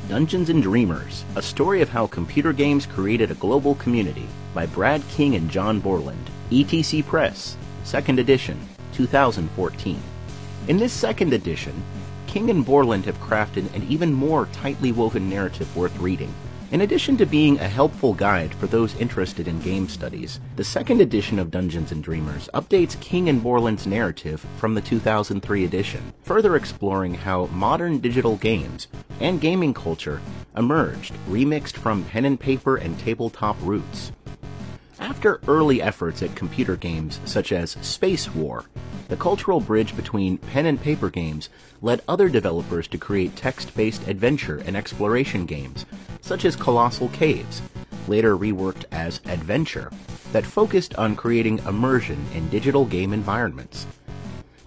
Dungeons & Dreamers, a story of how computer games created a global community by Brad King and John Borland, ETC Press, 2nd edition, 2014. In this 2nd edition, King and Borland have crafted an even more tightly woven narrative worth reading. In addition to being a helpful guide for those interested in game studies, the 2nd edition of Dungeons & Dreamers updates King and Borland's narrative from the 2003 edition, further exploring how modern digital games and gaming culture emerged, remixed from pen and paper and tabletop roots. After early efforts at computer games such as Space War, the cultural bridge between pen and paper games led other developers to create text-based adventure and exploration games, such as Colossal Caves, later reworked as Adventure, that focused on creating immersion in digital game environments.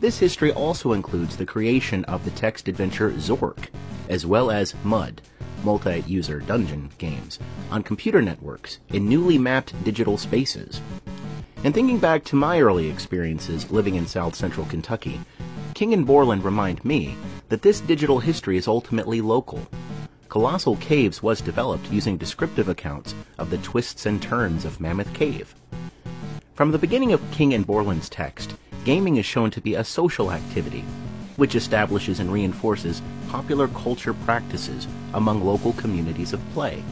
This history also includes the creation of the text adventure Zork, as well as Mud, multi-user dungeon games, on computer networks in newly mapped digital spaces. And thinking back to my early experiences living in South Central Kentucky, King and Borland remind me that this digital history is ultimately local. Colossal Caves was developed using descriptive accounts of the twists and turns of Mammoth Cave. From the beginning of King and Borland's text, gaming is shown to be a social activity, which establishes and reinforces popular culture practices among local communities of play.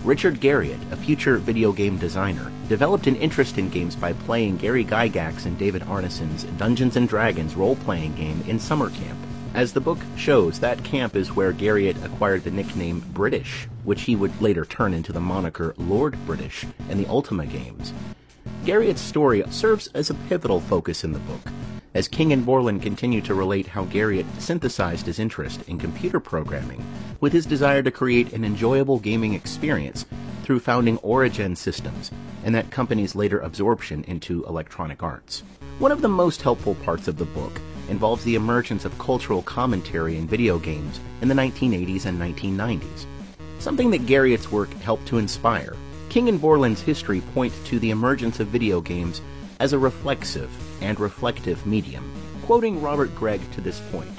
Richard Garriott, a future video game designer, developed an interest in games by playing Gary Gygax and David Arneson's Dungeons & Dragons role-playing game in summer camp. As the book shows, that camp is where Garriott acquired the nickname British, which he would later turn into the moniker Lord British in the Ultima games. Garriott's story serves as a pivotal focus in the book, as King and Borland continue to relate how Garriott synthesized his interest in computer programming with his desire to create an enjoyable gaming experience through founding Origin Systems and that company's later absorption into Electronic Arts. One of the most helpful parts of the book involves the emergence of cultural commentary in video games in the 1980s and 1990s, something that Garriott's work helped to inspire. King and Borland's history point to the emergence of video games as a reflexive and reflective medium, quoting Robert Gregg to this point.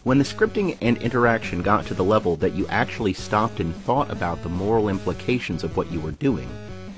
When the scripting and interaction got to the level that you actually stopped and thought about the moral implications of what you were doing,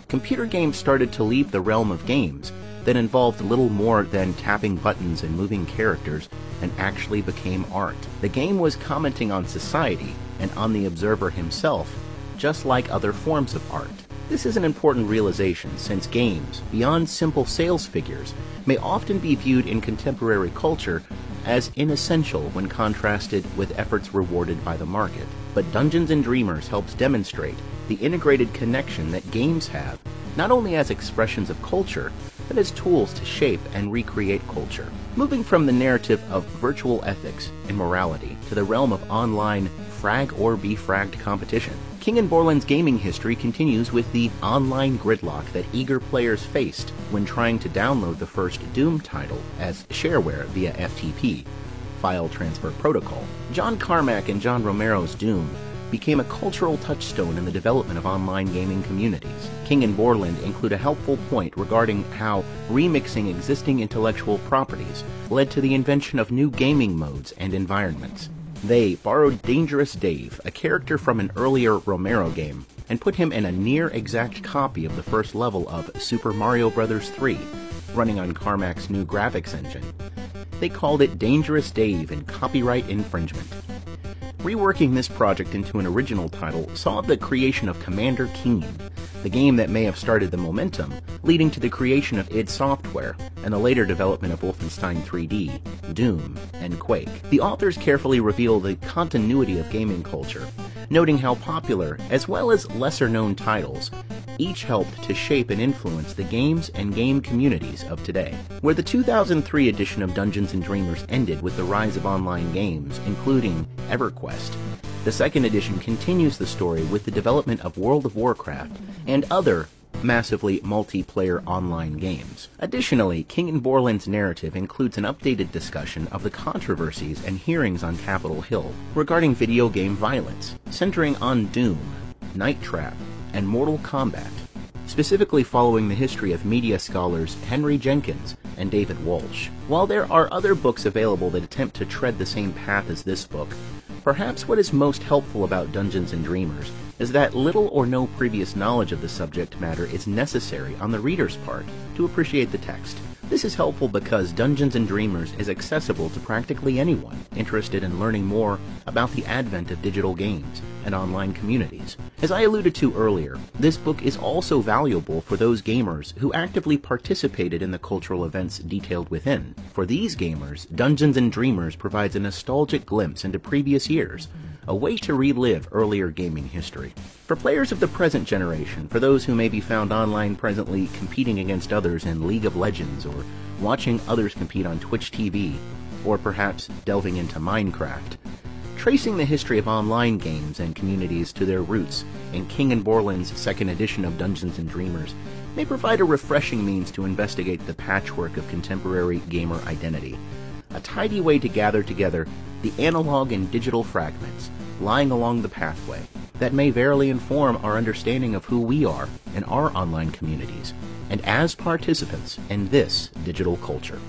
computer games started to leave the realm of games that involved little more than tapping buttons and moving characters and actually became art. The game was commenting on society and on the observer himself, just like other forms of art. This is an important realization since games, beyond simple sales figures, may often be viewed in contemporary culture as inessential when contrasted with efforts rewarded by the market. But Dungeons & Dreamers helps demonstrate the integrated connection that games have, not only as expressions of culture, but as tools to shape and recreate culture. Moving from the narrative of virtual ethics and morality to the realm of online frag or be fragged competition, King and Borland's gaming history continues with the online gridlock that eager players faced when trying to download the first Doom title as shareware via FTP, File Transfer Protocol. John Carmack and John Romero's Doom became a cultural touchstone in the development of online gaming communities. King and Borland include a helpful point regarding how remixing existing intellectual properties led to the invention of new gaming modes and environments. They borrowed Dangerous Dave, a character from an earlier Romero game, and put him in a near-exact copy of the first level of Super Mario Bros. 3, running on Carmack's new graphics engine. They called it Dangerous Dave in copyright infringement. Reworking this project into an original title saw the creation of Commander Keen, the game that may have started the momentum, leading to the creation of id Software and the later development of Wolfenstein 3D, Doom, and Quake. The authors carefully reveal the continuity of gaming culture, noting how popular, as well as lesser-known titles, each helped to shape and influence the games and game communities of today. Where the 2003 edition of Dungeons & Dreamers ended with the rise of online games, including EverQuest, the 2nd edition continues the story with the development of World of Warcraft and other massively multiplayer online games. Additionally, King and Borland's narrative includes an updated discussion of the controversies and hearings on Capitol Hill regarding video game violence, centering on Doom, Night Trap, and Mortal Kombat, specifically following the history of media scholars Henry Jenkins and David Walsh. While there are other books available that attempt to tread the same path as this book, Perhaps what is most helpful about Dungeons & Dreamers is that little or no previous knowledge of the subject matter is necessary on the reader's part to appreciate the text. This is helpful because Dungeons & Dreamers is accessible to practically anyone interested in learning more about the advent of digital games and online communities. As I alluded to earlier, this book is also valuable for those gamers who actively participated in the cultural events detailed within. For these gamers, Dungeons & Dreamers provides a nostalgic glimpse into previous years, a way to relive earlier gaming history. For players of the present generation, for those who may be found online presently competing against others in League of Legends, or watching others compete on Twitch TV, or perhaps delving into Minecraft, tracing the history of online games and communities to their roots in King and Borland's second edition of Dungeons & Dreamers may provide a refreshing means to investigate the patchwork of contemporary gamer identity, a tidy way to gather together the analog and digital fragments lying along the pathway that may verily inform our understanding of who we are in our online communities and as participants in this digital culture.